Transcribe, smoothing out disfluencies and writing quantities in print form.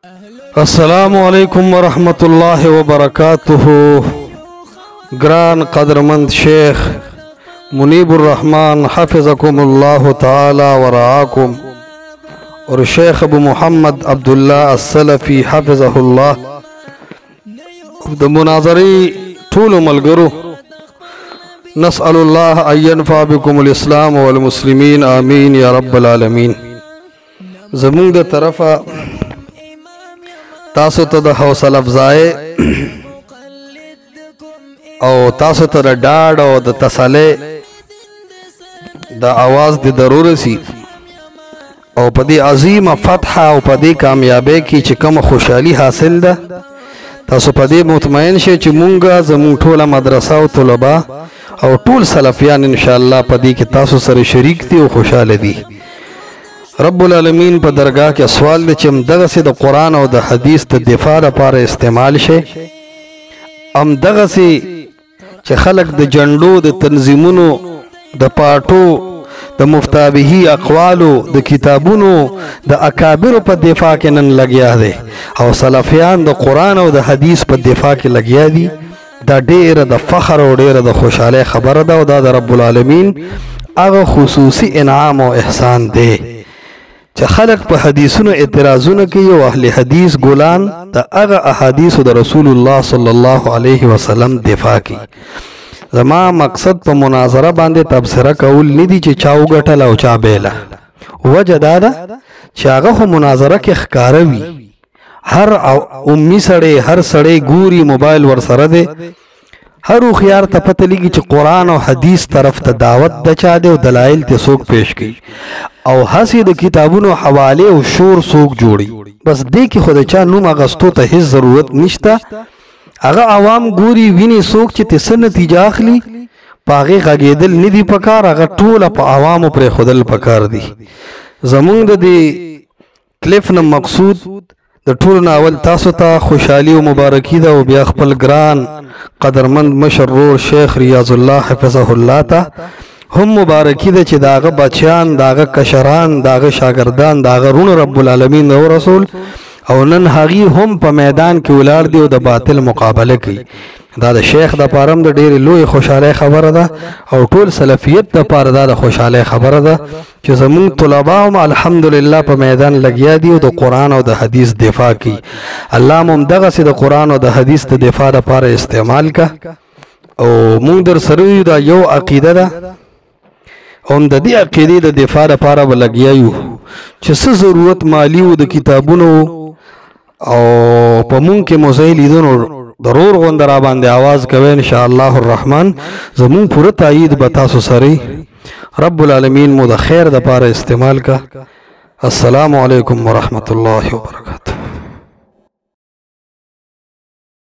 السلام علیکم ورحمۃ اللہ وبرکاتہ۔ گران قدرمند شیخ منیب الرحمن حفظکم اللہ تعالی ورعاکم اور شیخ ابو محمد عبداللہ السلفی حفظہ اللہ د مناظری طول ملگرو نسأل اللہ ان ينفع بكم الاسلام والمسلمین آمین یا رب العالمین۔ زمون د طرفا تاسو ته د حوصله افزای او تاسو ته د ډاډ او د تسلی د आवाज د ضرورت سي او په دې عظیمه فتح او په دې کامیابی کې چې کوم خوشحالي حاصل ده تاسو په دې مطمئن شئ چې مونږه زموږ ټوله مدرسه او طلبا او ټول سلفیان ان شاء الله په دې کې تاسو سره شریک دي او خوشاله دي۔ رب العالمین په درگاه کې سوال دی چې همدغسې د قرآن او د حدیث د دفاع لپاره استعمال شي، همدغسې چې خلک د جنډو د تنظیمونو د پاټو د مفتابهي اقوالو د کتابونو د اکابرو په دفاع کې نن لګیا دی او سلفیان د قرآن او د حدیث په دفاع کې لګیا دي، دا ډیره د فخر او ډیره د خوشحالۍ خبره ده او دا د رب العالمین هغه خصوصي انعام او احسان دی چې خلق په حدیثونو اعتراضونه کوي او اهل حدیث ګلان د هغه احادیثو د رسول الله صلی الله علیه وسلم دفاع کوي۔ زما مقصد په مناظره باندې تبصره کول نه دي چې چا وګټل او چا بیله، وجه دا ده چې هغه خو مناظره کې ښکاره وي، هر امي سړی هر سړی ګوري موبایل ورسره دی، هر هوښیار ته پته لګي چې قرآن او حدیث طرف ته دعوت د چا دی او دلایل ته څوک پیش کوي او هسې د کتابونو حوالې او شور څوک جوړي، بس دې کې خو د چا نوم اغستو ته هیڅ ضرورت نشته، هغه عوام ګوري ویني څوک چې ته څه نتیجه اخلي په هغې غږېدل نه دي پکار، هغه ټوله په عوامو پرېښودل پکار دي۔ زمونږ د دې کلیف نه مقصود د ټولو نه اول تاسو ته خوشحالي او مبارکي ده او بیا خپل ګران قدرمند مشر ورور شیخ ریاض الله حفظه الله ته هم مبارکي ده چې د هغه بچیان د هغه کشران د هغه شاګردان د هغه رونو رب العالمین او رسول او نن هغې هم په میدان کې ولاړ دي او د باطل مقابله کوي، دا د شیخ د پاره هم د ډېرې لوی خوشحالۍ خبره ده او ټول سلفیت دپاره دا د خوشحالۍ خبره ده چې زمونږ طلبا هم الحمدلله په میدان لګیا دي او د قرآن او د حدیث دفاع کوي۔ الله مو همدغسې د قرآن او د حدیث د دفاع لپاره استعمال که او مونږ در سره یو دا یو عقیده ده او هم د دې عقیدې د دفاع لپاره به لګیا یو چې څه ضرورت مالی و د کتابونو او په مونږ کې مو ځای لیدنو ضرور غونډه را باندې आवाज کوي ان شاء الله الرحمن، زمون پوره تایید به تاسو سره رب العالمین مو د خیر د پاره استعمال کا۔ السلام علیکم ورحمت الله وبرکاته۔